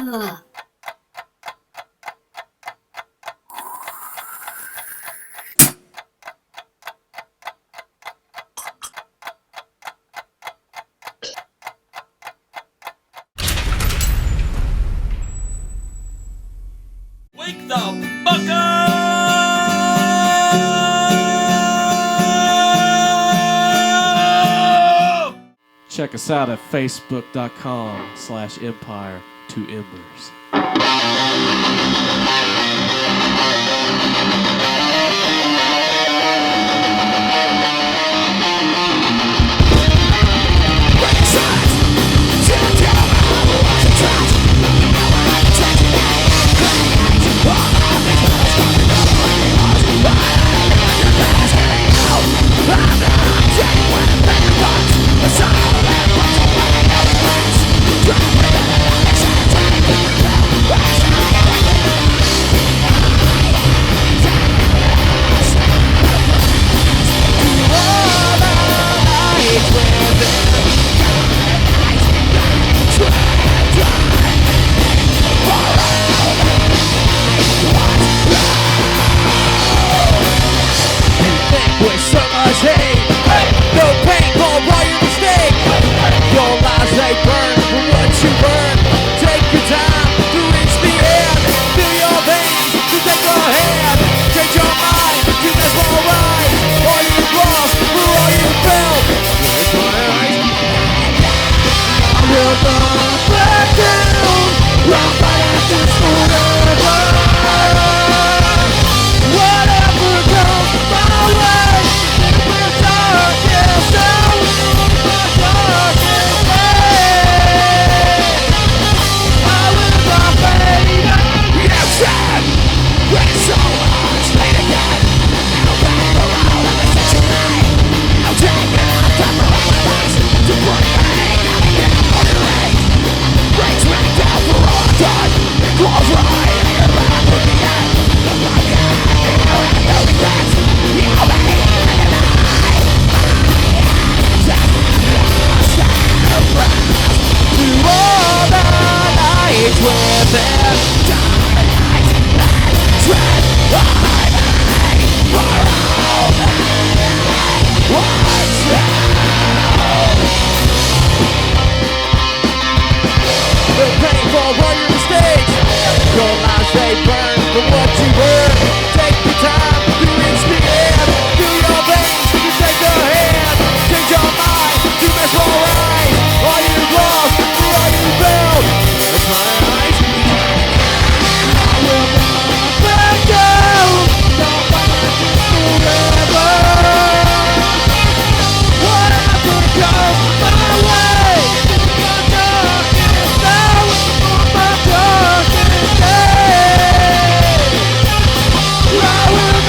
Wake the fuck up! Check us out at facebook.com/empire2embers. With so much hate, no pain, no royal mistake. Your lives they burn for what you burn. Take your time to reach the end. Feel your veins to take your hand. Change your mind to mesmerize. All you lost for all you felt. With my eyes, I will not back down. I'll fight at this forever. Whatever comes my way. I will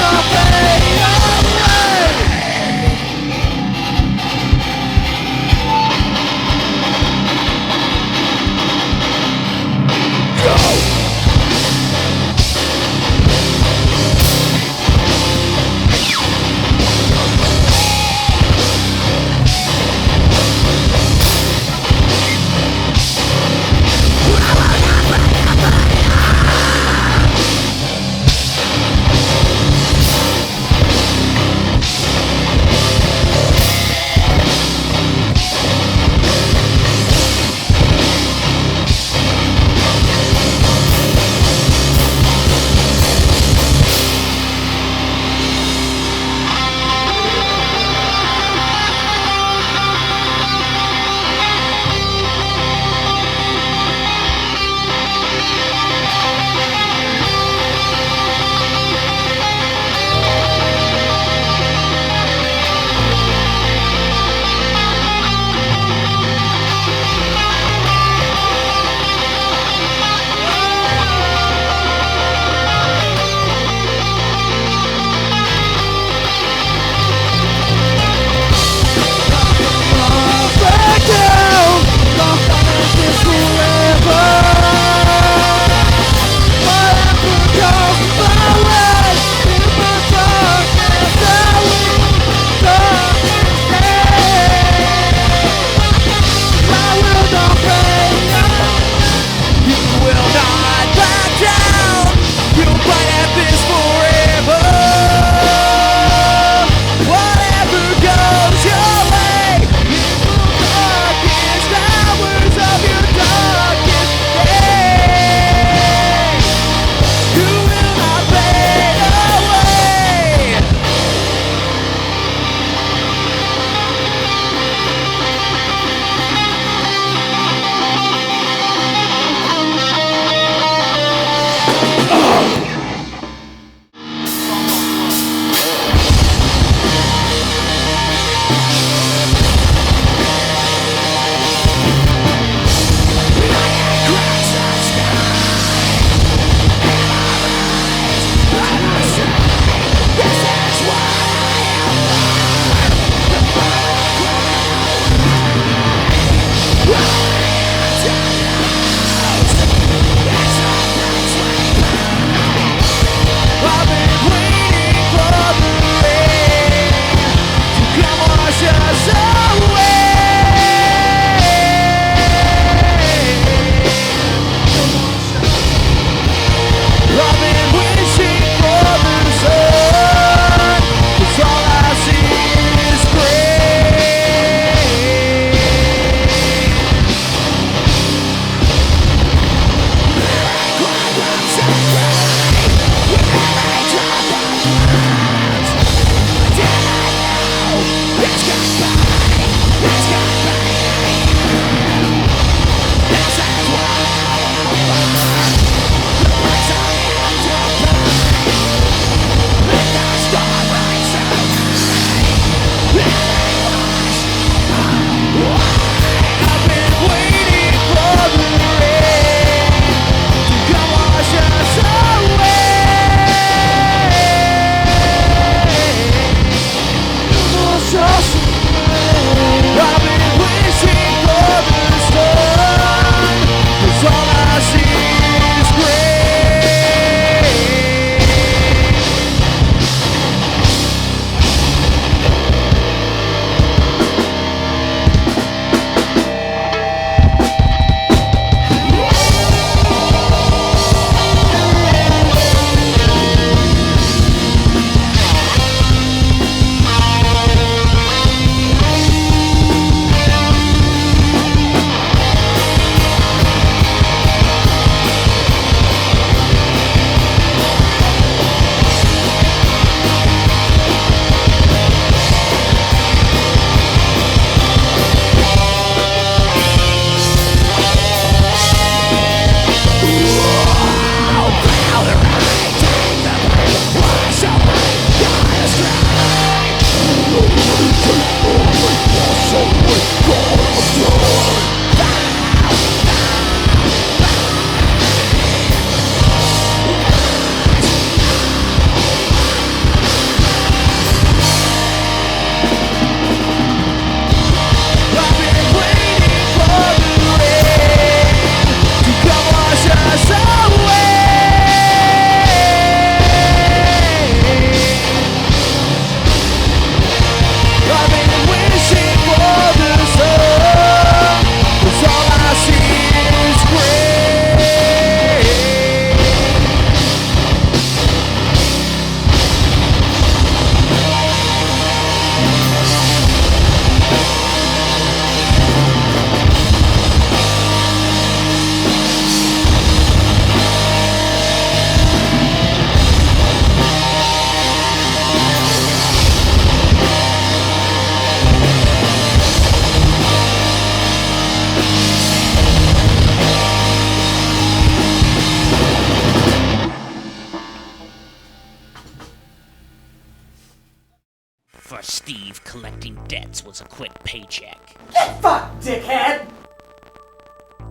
Steve collecting debts was a quick paycheck. Get fucked, dickhead!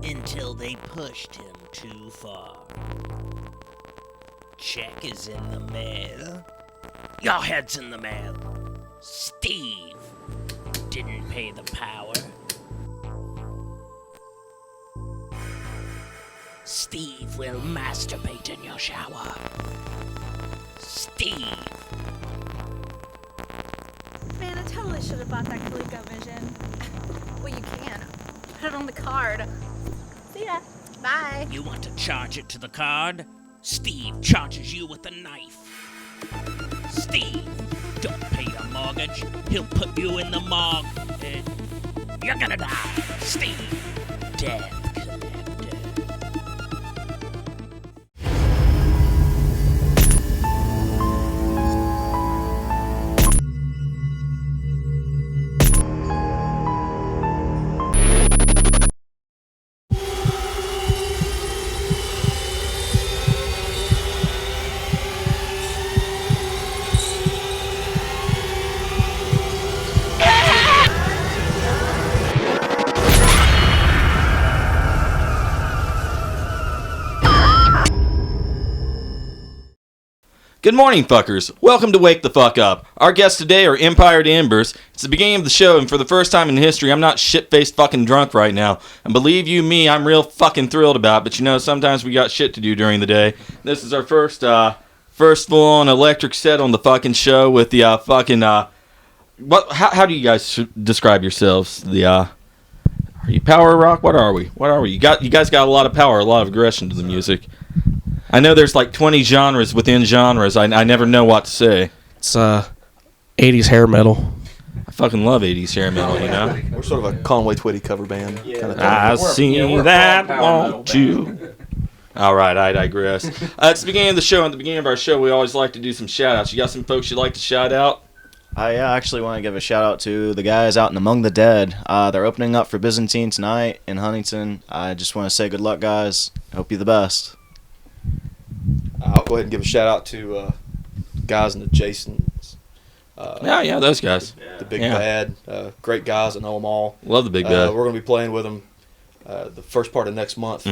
Until they pushed him too far. Check is in the mail. Your head's in the mail. Steve didn't pay the power. Steve will masturbate in your shower. Steve. Man, I totally should have bought that ColecoVision. Well, you can. Put it on the card. See ya. Bye. You want to charge it to the card? Steve charges you with a knife. Steve, don't pay your mortgage. He'll put you in the morgue. You're gonna die. Steve, death collector. Good morning, fuckers. Welcome to Wake the Fuck Up. Our guests today are Empire to Embers. It's the beginning of the show, and for the first time in history, I'm not shit-faced fucking drunk right now. And believe you me, I'm real fucking thrilled about it, but you know, sometimes we got shit to do during the day. This is our first full-on electric set on the fucking show with the how do you guys describe yourselves? Are you power rock? What are we? You guys got a lot of power, a lot of aggression to the music. I know there's like 20 genres within genres. I never know what to say. It's 80s hair metal. I fucking love 80s hair metal, you know? We're sort of a Conway Twitty cover band kind of thing. I see that, won't you? All right, I digress. It's the beginning of the show. At the beginning of our show, we always like to do some shout-outs. You got some folks you'd like to shout out? I actually want to give a shout-out to the guys out in Among the Dead. They're opening up for Byzantine tonight in Huntington. I just want to say good luck, guys. Hope you're the best. I'll go ahead and give a shout out to guys in the Jasons. Yeah, those guys. The Big Bad. Great guys. I know them all. Love the Big Bad. We're going to be playing with them the first part of next month,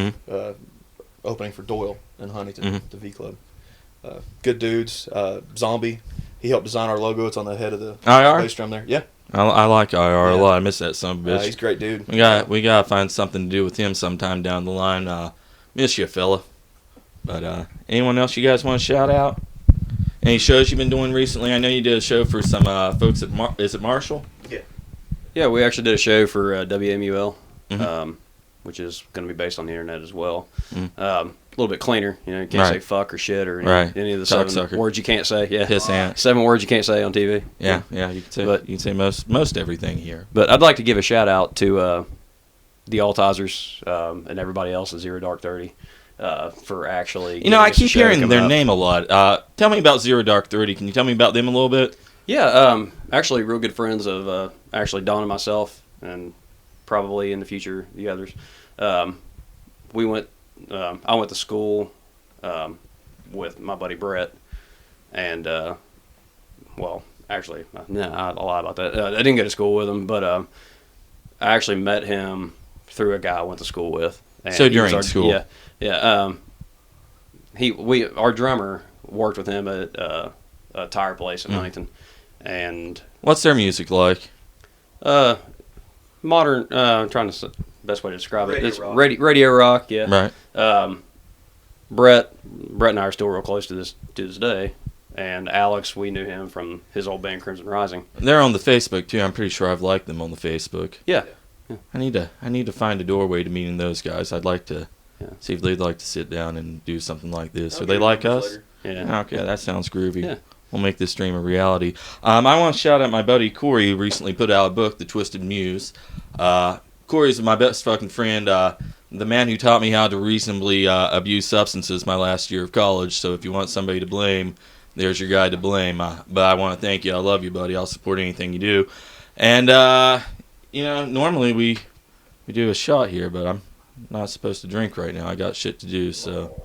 opening for Doyle in Huntington, the V Club. Good dudes. Zombie. He helped design our logo. It's on the head of the bass drum there. Yeah. I like IR a lot. I miss that son of a bitch. He's a great dude. We got to find something to do with him sometime down the line. Miss you, fella. But anyone else you guys want to shout out? Any shows you've been doing recently? I know you did a show for some folks at is it Marshall? Yeah, we actually did a show for WMUL, which is going to be based on the internet as well. A little bit cleaner, you know. You can't say fuck or shit or any of the seven words you can't say. Yeah, piss ant. 7 words you can't say on TV. Yeah, you can say most everything here. But I'd like to give a shout out to the Altizers and everybody else at Zero Dark 30. For actually, I keep hearing their name a lot. Tell me about Zero Dark 30. Can you tell me about them a little bit? Yeah, actually, real good friends of actually Don and myself, and probably in the future the others. I went to school with my buddy Brett, and actually, no, I lie about that. I didn't go to school with him, but I actually met him through a guy I went to school with. And so during school, yeah. Our drummer worked with him at a tire place in Huntington, and what's their music like? Modern. I'm trying to best way to describe it. It's rock. Radio rock. Yeah. Right. Brett and I are still real close to this day, and Alex, we knew him from his old band Crimson Rising. They're on the Facebook too. I'm pretty sure I've liked them on the Facebook. Yeah. I need to find a doorway to meeting those guys. I'd like to see if they'd like to sit down and do something like this. Are they like us? Later. Yeah. Okay, that sounds groovy. Yeah. We'll make this dream a reality. I want to shout out my buddy Corey, who recently put out a book, The Twisted Muse. Corey's my best fucking friend, the man who taught me how to reasonably abuse substances my last year of college. So if you want somebody to blame, there's your guy to blame. But I want to thank you. I love you, buddy. I'll support anything you do. And normally we do a shot here, but I'm not supposed to drink right now. I got shit to do, so.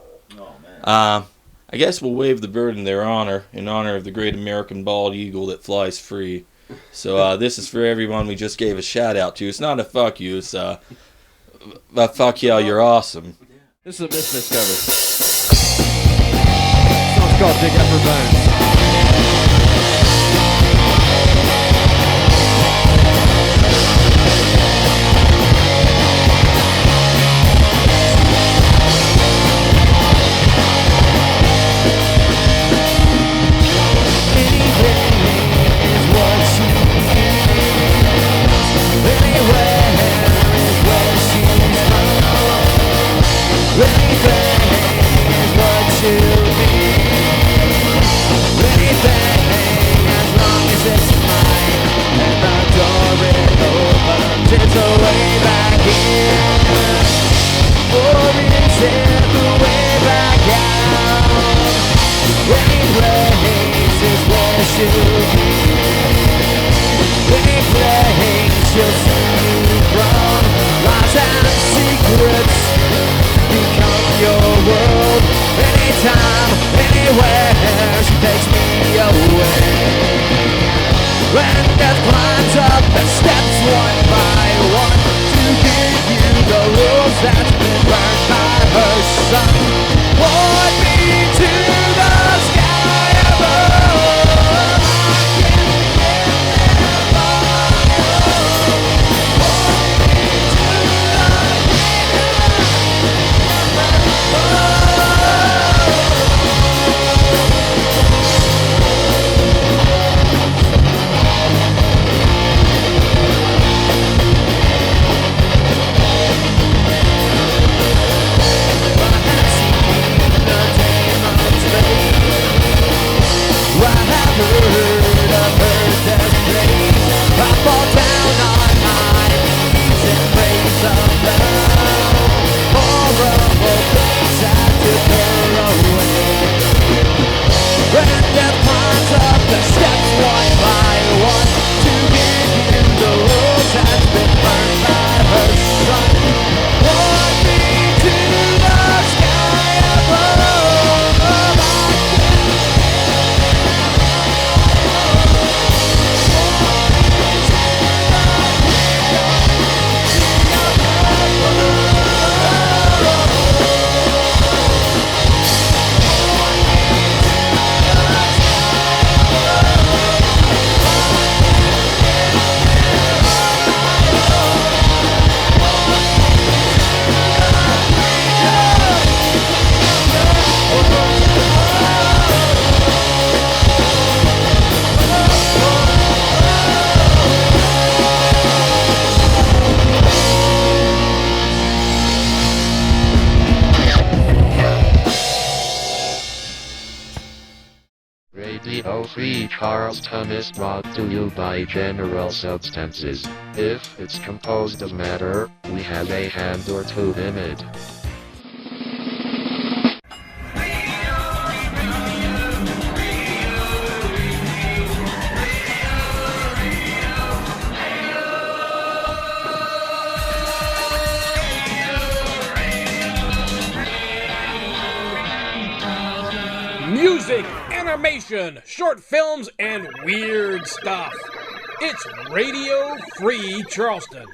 I guess we'll wave the bird in their honor, in honor of the great American bald eagle that flies free. So this is for everyone we just gave a shout out to. It's not a fuck you, it's a fuck yeah, you're awesome. This is a Misfits cover. This song's called Dig Up Her Bones. It's a way back in, or is it the way back out? Any place is where she'll be. Any place she'll see you from. Lies and secrets become your world. Anytime, anywhere, she takes me away. When death climbs up the steps one by one to give you the rules that's been burned by her son. Point me to the sky above. I can't get there alone. Point me to the Radio Free Charleston is brought to you by General Substances. If it's composed of matter, we have a hand or two in it. Music, animation, short films, and weird stuff. It's Radio Free Charleston.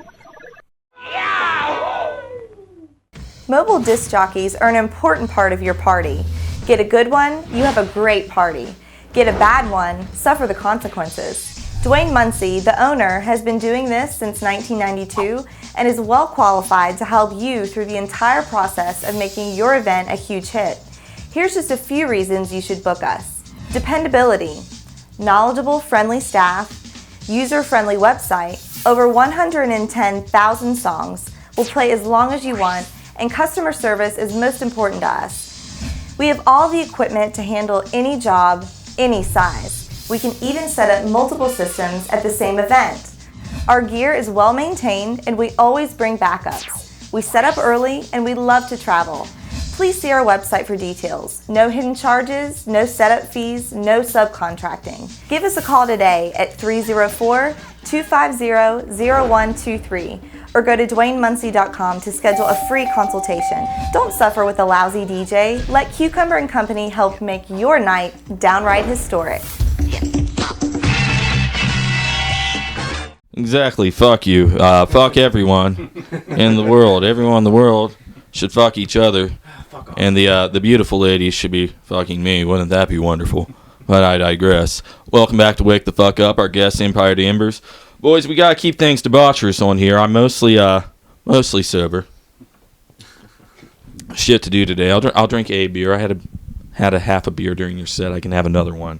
Mobile disc jockeys are an important part of your party. Get a good one, you have a great party. Get a bad one, suffer the consequences. Dwayne Muncie, the owner, has been doing this since 1992 and is well qualified to help you through the entire process of making your event a huge hit. Here's just a few reasons you should book us. Dependability, knowledgeable, friendly staff, user-friendly website, over 110,000 songs, will play as long as you want, and customer service is most important to us. We have all the equipment to handle any job, any size. We can even set up multiple systems at the same event. Our gear is well maintained and we always bring backups. We set up early and we love to travel. Please see our website for details. No hidden charges, no setup fees, no subcontracting. Give us a call today at 304-250-0123 or go to DwayneMuncie.com to schedule a free consultation. Don't suffer with a lousy DJ. Let Cucumber & Company help make your night downright historic. Exactly. Fuck you. Fuck everyone in the world. Everyone in the world should fuck each other. And the beautiful ladies should be fucking me. Wouldn't that be wonderful? But I digress. Welcome back to Wake the Fuck Up. Our guest, Empire to Embers. Boys, we gotta keep things debaucherous on here. I'm mostly sober. Shit to do today. I'll drink a beer. I had a half a beer during your set. I can have another one.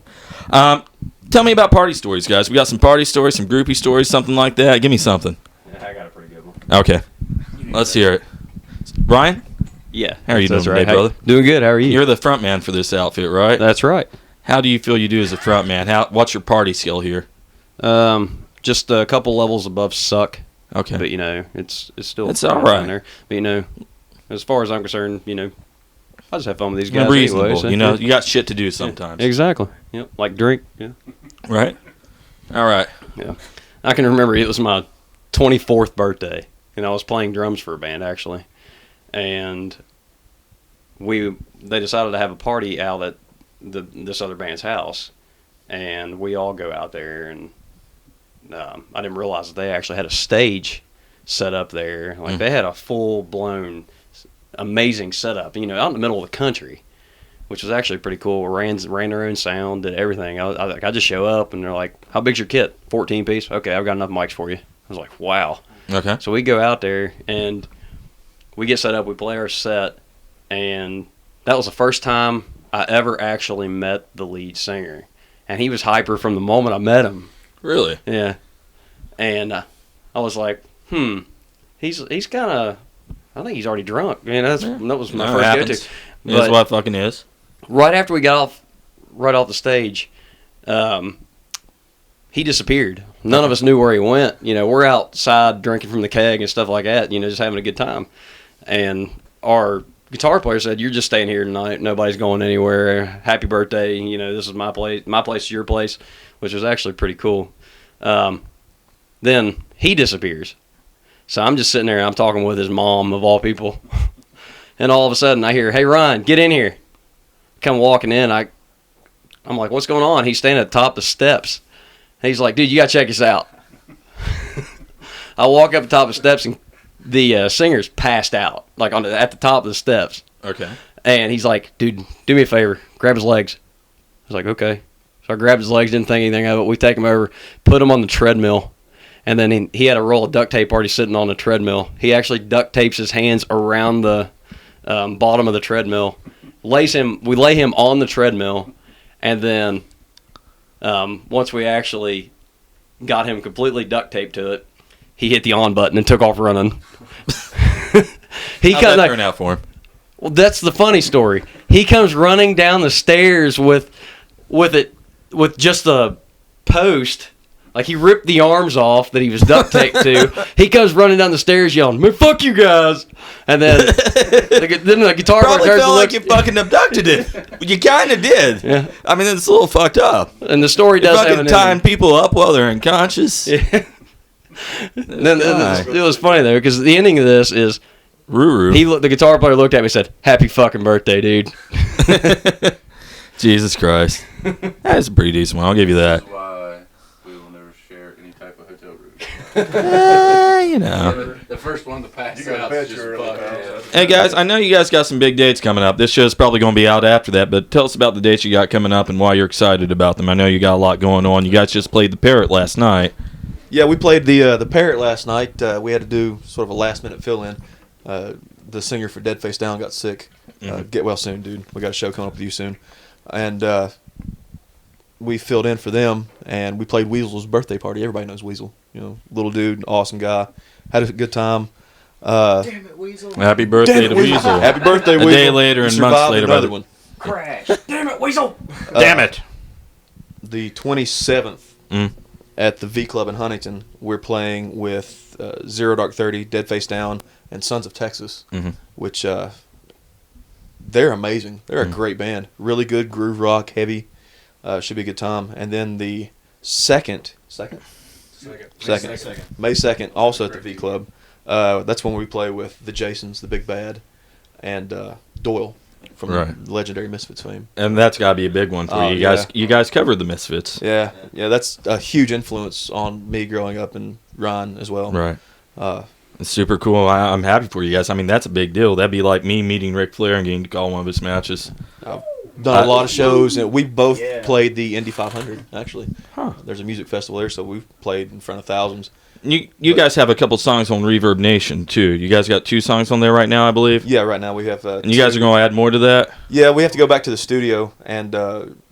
Tell me about party stories, guys. We got some party stories, some groupie stories, something like that. Give me something. Yeah, I got a pretty good one. Okay. Let's hear it. Ryan? Yeah. How are you doing today, Hey, brother? doing good. How are you? You're the front man for this outfit, right? That's right. How do you feel you do as a front man? What's your party skill here? Just a couple levels above suck. Okay. But, it's still... It's all right. There. But, as far as I'm concerned, I just have fun with these guys reasonable. anyway. So, You got shit to do sometimes. Yeah, exactly. Yep. Like drink. Yeah. Right. All right. Yeah. I can remember it was my 24th birthday, and I was playing drums for a band actually, and they decided to have a party out at this other band's house, and we all go out there, and I didn't realize that they actually had a stage set up there. Like they had a full blown amazing setup, out in the middle of the country, which was actually pretty cool. Ran their own sound, did everything. I just show up, and they're like, "How big's your kit? 14 piece? Okay, I've got enough mics for you." I was like, "Wow." Okay. So we go out there, and we get set up. We play our set, and that was the first time I ever actually met the lead singer, and he was hyper from the moment I met him. Really? Yeah. And I was like, he's kind of. I think he's already drunk. That was my first go-to. That's what fucking is. Right after we got off the stage, he disappeared. None of us knew where he went. We're outside drinking from the keg and stuff like that, just having a good time. And our guitar player said, "You're just staying here tonight. Nobody's going anywhere. Happy birthday. This is my place. My place is your place," which was actually pretty cool. Then he disappears. So I'm just sitting there, and I'm talking with his mom, of all people. And all of a sudden, I hear, "Hey, Ryan, get in here." Come walking in. I'm like, "What's going on?" He's standing at the top of the steps. He's like, "Dude, you got to check this out." I walk up the top of the steps, and the singer's passed out, like at the top of the steps. Okay. And he's like, "Dude, do me a favor. Grab his legs." I was like, "Okay." So I grabbed his legs, didn't think anything of it. We take him over, put him on the treadmill. And then he had a roll of duct tape already sitting on the treadmill. He actually duct tapes his hands around the bottom of the treadmill. We lay him on the treadmill, and then once we actually got him completely duct taped to it, he hit the on button and took off running. How'd that turn out for him? Well, that's the funny story. He comes running down the stairs with just the post. Like, he ripped the arms off that he was duct taped to. He comes running down the stairs yelling, "Man, fuck you guys!" And then the guitar player probably felt like you fucking abducted it. You kind of did. Yeah. I mean, it's a little fucked up. And the story does have fucking an tying people up while they're unconscious. Yeah. Then it was funny, though, because the ending of this is Ruru. The guitar player looked at me and said, "Happy fucking birthday, dude." Jesus Christ. That's a pretty decent one. I'll give you that. That's why we will never share any type of hotel room. The first one to pass out is just fucked. Hey, guys, I know you guys got some big dates coming up. This show's probably going to be out after that, but tell us about the dates you got coming up and why you're excited about them. I know you got a lot going on. You guys just played the Parrot last night. Yeah, we played the Parrot last night. We had to do sort of a last-minute fill-in. The singer for Dead Face Down got sick. Get well soon, dude. We got a show coming up with you soon. And we filled in for them, and we played Weasel's birthday party. Everybody knows Weasel. Little dude, awesome guy. Had a good time. Damn it, Weasel. Happy birthday to Weasel. Happy birthday, Weasel. A day later and months later. Another one. Crash. Damn it, Weasel. Damn it. The 27th at the V Club in Huntington, we're playing with Zero Dark 30, Dead Face Down, and Sons of Texas, which they're amazing. They're a great band. Really good groove rock, heavy. Should be a good time. And then the second, May 2nd, also at the V Club. That's when we play with the Jasons, the Big Bad, and Doyle. from Right. legendary Misfits fame. And that's got to be a big one for you. You guys covered the Misfits. Yeah, that's a huge influence on me growing up and Ryan as well. Right. It's super cool. I'm happy for you guys. I mean, that's a big deal. That'd be like me meeting Ric Flair and getting to call one of his matches. I've done a lot of shows, and we both played the Indy 500, actually. Huh. There's a music festival there, so we've played in front of thousands. You guys have a couple songs on Reverb Nation, too. You guys got 2 songs on there right now, I believe? Yeah, right now we have... and you guys are going to add more to that? Yeah, we have to go back to the studio and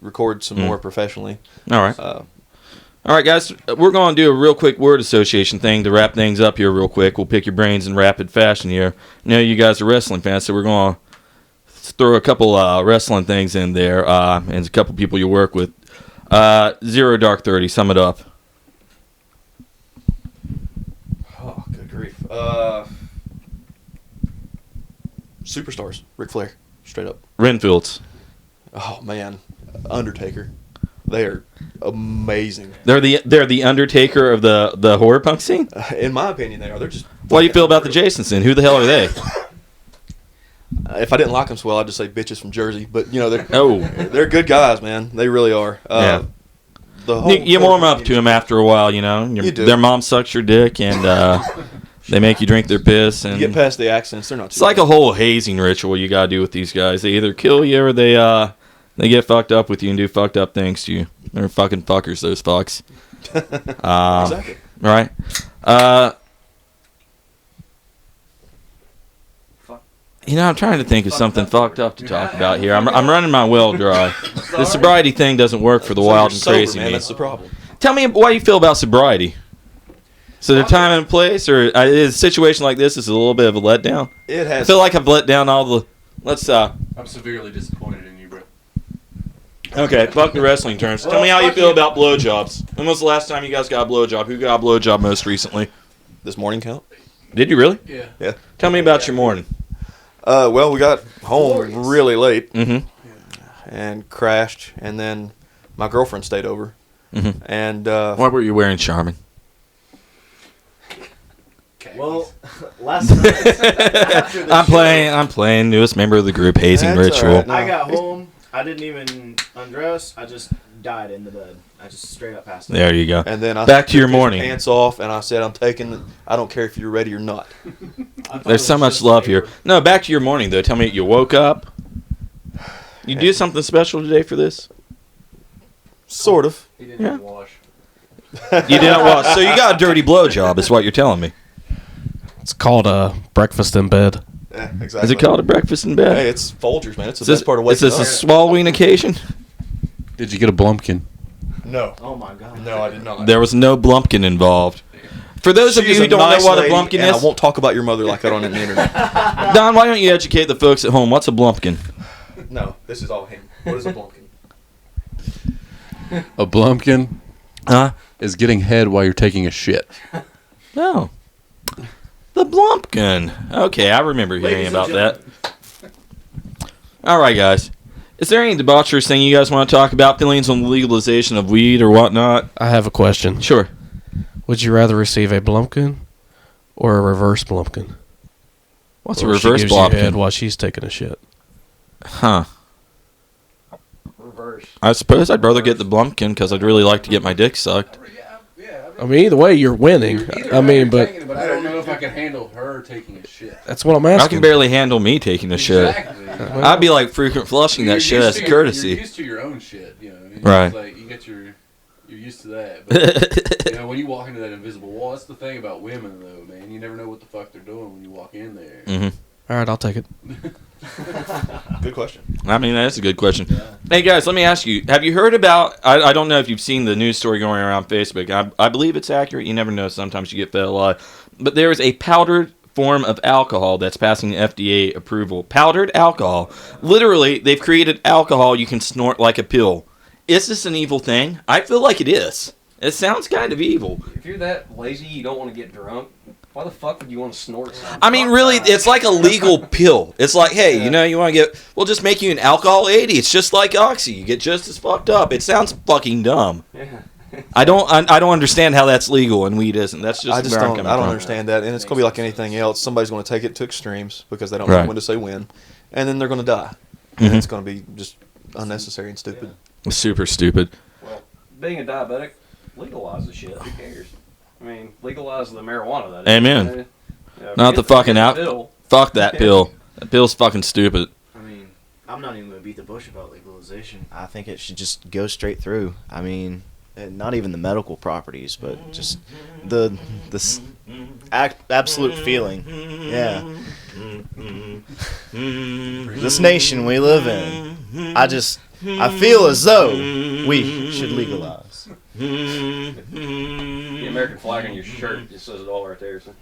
record some more professionally. All right. All right, guys. We're going to do a real quick word association thing to wrap things up here real quick. We'll pick your brains in rapid fashion here. I know you guys are wrestling fans, so we're going to throw a couple wrestling things in there and a couple people you work with. Zero Dark 30, sum it up. Oh, good grief. Superstars. Ric Flair. Straight up. Renfields. Oh, man. Undertaker. They are amazing. They're the Undertaker of the horror punk scene? In my opinion, they are. They're just... What do you feel about the Jasonson? Who the hell are they? If I didn't like them so well, I'd just say bitches from Jersey. But, you know, they're good guys, man. They really are. Yeah. You warm up to them after a while, you know. You do. Their mom sucks your dick, and they make you drink their piss. And you get past the accents, they're not too It's like a whole hazing ritual you got to do with these guys. They either kill you or they get fucked up with you and do fucked up things to you. They're fucking fuckers, those fucks. Exactly. Right? I'm trying to think of something fucked up to talk about here. I'm running my well dry. The sobriety thing doesn't work for the wild and sober, crazy man. me. That's the problem. Tell me why you feel about sobriety. So the time and place, or is a situation like this is a little bit of a letdown? It has. I feel like I've let down all the... I'm severely disappointed in you, bro. Okay, fuck the wrestling terms. Tell me how you feel about blowjobs. When was the last time you guys got a blowjob? Who got a blowjob most recently? This morning count? Did you really? Yeah. Tell me about your morning. Well, we got home really late and crashed, and then my girlfriend stayed over. And what were you wearing, Charmin? Well, last night I'm playing newest member of the group, Hazing Ritual. Right. I got home. I didn't even undress. I just died in the bed. I just straight up passed out. There you go. And then I back to your took morning. His pants off, and I said, I don't care if you're ready or not. There's so much love here. No, back to your morning, though. Tell me, you woke up. You do something special today for this? Sort of. He didn't wash. You didn't wash. So you got a dirty blowjob, is what you're telling me. It's called a breakfast in bed. Yeah, exactly. Is it called a breakfast in bed? Hey, it's Folgers, man. It's the best part of waking up. Is this a swallowing occasion? Did you get a Blumpkin? No. Oh, my God. No, I did not. There was no Blumpkin involved. For those of you who don't know what a Blumpkin is... I won't talk about your mother like that on the internet. Don, why don't you educate the folks at home? What's a Blumpkin? No, this is all him. What is a Blumpkin? A Blumpkin is getting head while you're taking a shit. No. The Blumpkin. Okay, I remember hearing about that. All right, guys. Is there any debaucherous thing you guys want to talk about? Feelings on the legalization of weed or whatnot? I have a question. Sure. Would you rather receive a Blumpkin or a reverse Blumpkin? What's a reverse she gives you Blumpkin? head while she's taking a shit. Huh. Reverse. I suppose I'd rather get the Blumpkin because I'd really like to get my dick sucked. I mean, either way, you're winning. I mean, but I don't know if I can handle her taking a shit. that's what I'm asking. I can barely handle me taking a shit. Exactly. I'd be like frequent flushing that shit as a courtesy. You're used to your own shit, you know. It's Right. Like you get you're used to that. But, you know, when you walk into that invisible wall, that's the thing about women, though, man. You never know what the fuck they're doing when you walk in there. All right, I'll take it. Good question. I mean, that's a good question. Hey, guys, let me ask you. Have you heard about... I don't know if you've seen the news story going around Facebook. I believe it's accurate. You never know. Sometimes you get fed a lot. But there is a powdered form of alcohol that's passing FDA approval. Powdered alcohol. Literally, they've created alcohol you can snort like a pill. Is this an evil thing? I feel like it is. It sounds kind of evil. If you're that lazy, you don't want to get drunk, why the fuck would you want to snort something? I mean, really, it's like a legal pill. It's like, hey, you know, you want to get... We'll just make you an alcohol 80. It's just like Oxy. You get just as fucked up. It sounds fucking dumb. Yeah. I don't understand how that's legal and weed isn't. That's just I just where I'm don't. coming I don't from. understand that, and it's gonna be like anything else. Somebody's gonna take it to extremes because they don't Right. know when to say when, and then they're gonna die. and it's going to be just unnecessary and stupid. Super stupid. Well, being a diabetic, legalize the shit. Who cares? I mean, legalize the marijuana. That is. Amen. Yeah, Not the fucking pill. Fuck that pill. That pill's fucking stupid. I mean, I'm not even going to beat the bush about legalization. I think it should just go straight through. I mean, not even the medical properties, but just the absolute feeling. Yeah. This nation we live in, I feel as though we should legalize. The American flag on your shirt just says it all right there. So.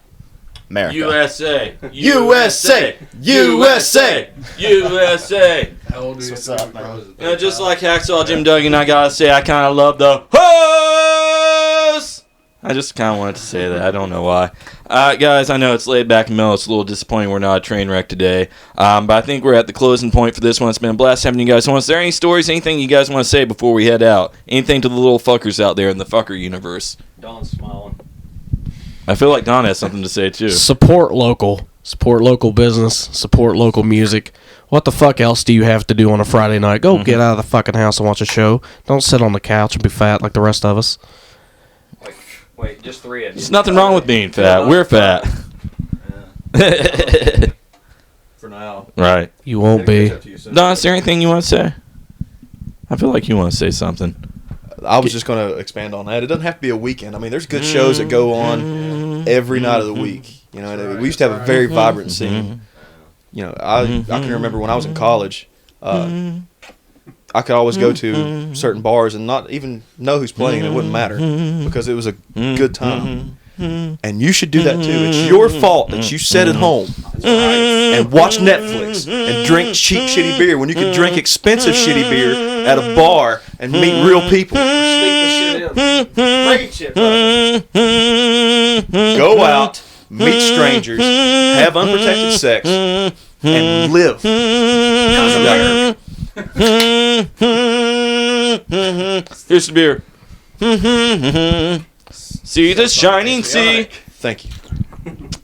America. USA. USA. USA. USA. What's up, man? You know, just like Hacksaw Jim Duggan, I gotta say I kind of love the hoes. I just kind of wanted to say that. I don't know why. Guys, I know it's laid back and mellow. It's a little disappointing we're not a train wreck today. But I think we're at the closing point for this one. It's been a blast having you guys on. Is there any stories, anything you guys want to say before we head out? Anything to the little fuckers out there in the fucker universe? Don's smiling. I feel like Don has something to say, too. Support local. Support local business. Support local music. What the fuck else do you have to do on a Friday night? Go get out of the fucking house and watch a show. Don't sit on the couch and be fat like the rest of us. Wait, just three of you. There's nothing wrong with being fat. We're fat. For now. Right. You won't be. Don, is there anything you want to say? I feel like you want to say something. I was just going to expand on that. It doesn't have to be a weekend. I mean, there's good shows that go on every night of the week. You know, and we used to have a very vibrant scene. You know, I can remember when I was in college, I could always go to certain bars and not even know who's playing, and it wouldn't matter because it was a good time. And you should do that too. It's your fault that you sit at home and watch Netflix and drink cheap, shitty beer when you could drink expensive, shitty beer at a bar and meet real people. Go out, meet strangers, have unprotected sex, and live. Here's the beer. See the shining sea. Thank you.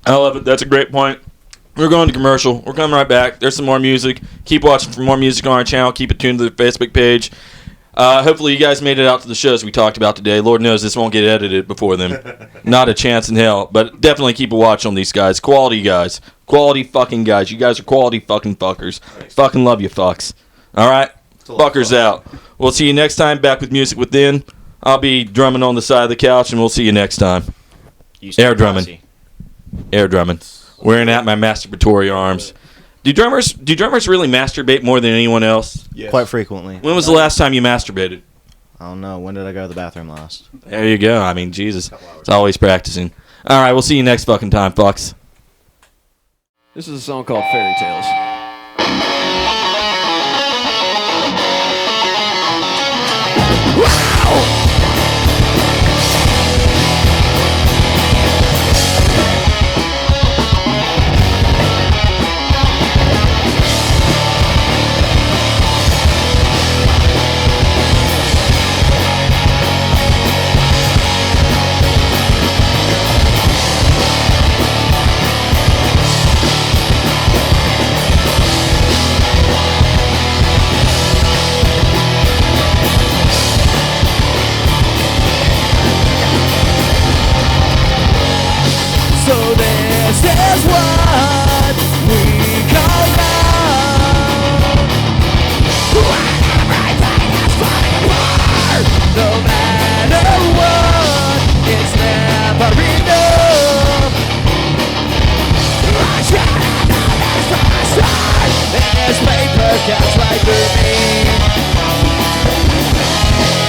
I love it. That's a great point. We're going to commercial. We're coming right back. There's some more music. Keep watching for more music on our channel. Keep it tuned to the Facebook page. Hopefully you guys made it out to the shows we talked about today. Lord knows this won't get edited before then. Not a chance in hell. But definitely keep a watch on these guys. Quality guys. Quality fucking guys. You guys are quality fucking fuckers. Fucking love you fucks. Alright? Fuckers out. We'll see you next time. Back with Music Within. I'll be drumming on the side of the couch, and we'll see you next time. Air drumming. Air drumming. Wearing out my masturbatory arms. Do drummers really masturbate more than anyone else? Yes. Quite frequently. When was the last time you masturbated? I don't know. When did I go to the bathroom last? There you go. I mean, Jesus. It's always practicing. All right, we'll see you next fucking time, fucks. This is a song called Fairy Tales. So this is what we call love. When everything is falling apart, no matter what, it's never enough. I should have known this from the start. This paper counts right for me.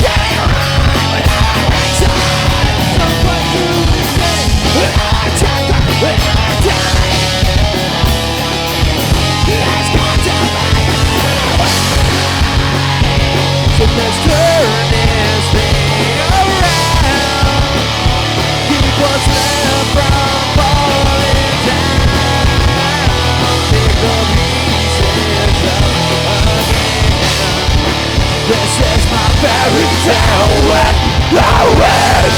Getting around without a reason. Someone to say, so let's turn this thing around. Keep what's left from falling down. Pick the pieces up again. This is my fairy tale when I win.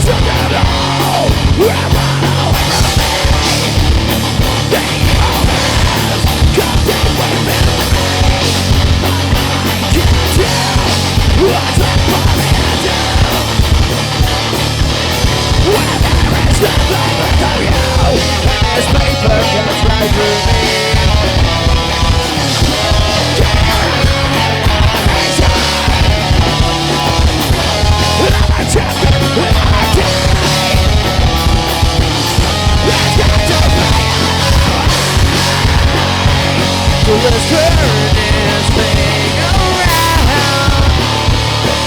Took it all, run away from me. The evil is come to win. So let's turn this thing around.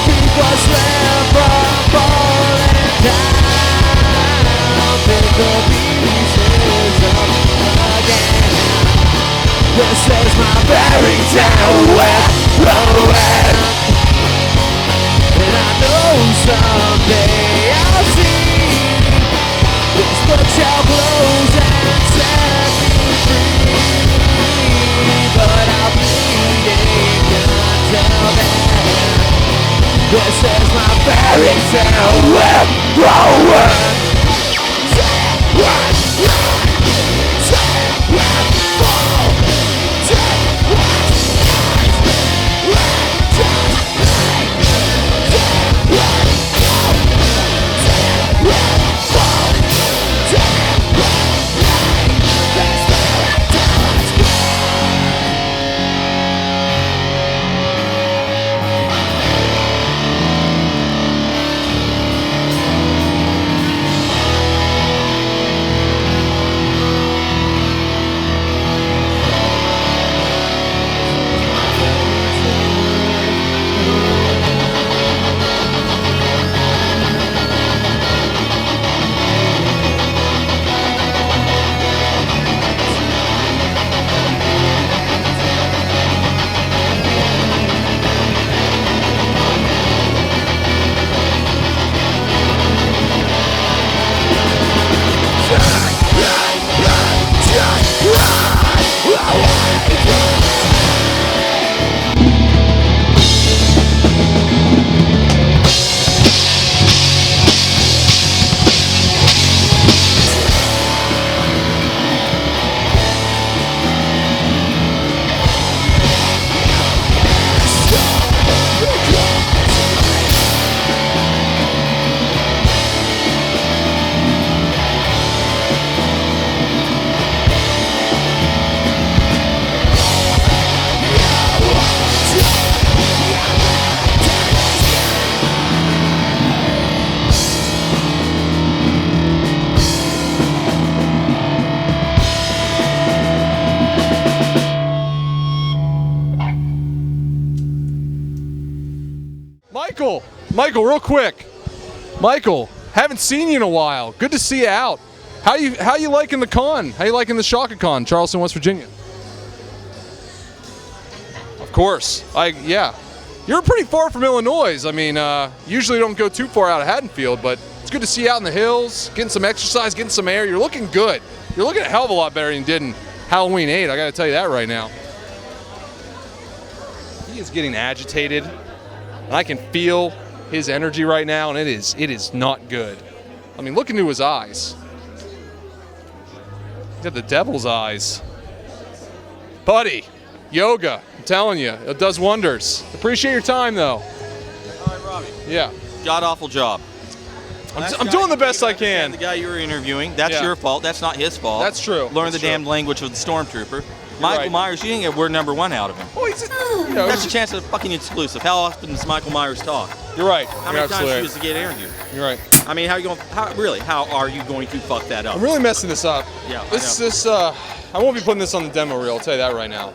Keep us left from falling down. Pick the pieces up again. This is my fairy tale we're growing. And I know someday I'll see this bookshelf close and set me free. But I'll be bleeding until then. This is my fairy tale we're growing. Michael, real quick. Michael, haven't seen you in a while. Good to see you out. How you liking the con? How you liking the Shaka Con, Charleston, West Virginia? Of course. Yeah. You're pretty far from Illinois. I mean, usually don't go too far out of Haddonfield, but it's good to see you out in the hills, getting some exercise, getting some air. You're looking good. You're looking a hell of a lot better than you did in Halloween 8. I got to tell you that right now. He is getting agitated, and I can feel his energy right now, and it is not good. I mean, look into his eyes. He's got the devil's eyes. Buddy, yoga, I'm telling you, it does wonders. Appreciate your time, though. All right, Robbie. Yeah. God-awful job. I'm doing the best I can. The guy you were interviewing, that's Yeah. your fault. That's not his fault. That's true. Learn That's the damn language of the stormtrooper. You're Michael right. Myers, you didn't get word number 1 out of him. Well, he's that's a chance of fucking exclusive. How often does Michael Myers talk? You're right. How You're many times absolutely does he get interviewed? You're right. I mean, how are you going to fuck that up? I'm really messing this up. Yeah, I won't be putting this on the demo reel, I'll tell you that right now.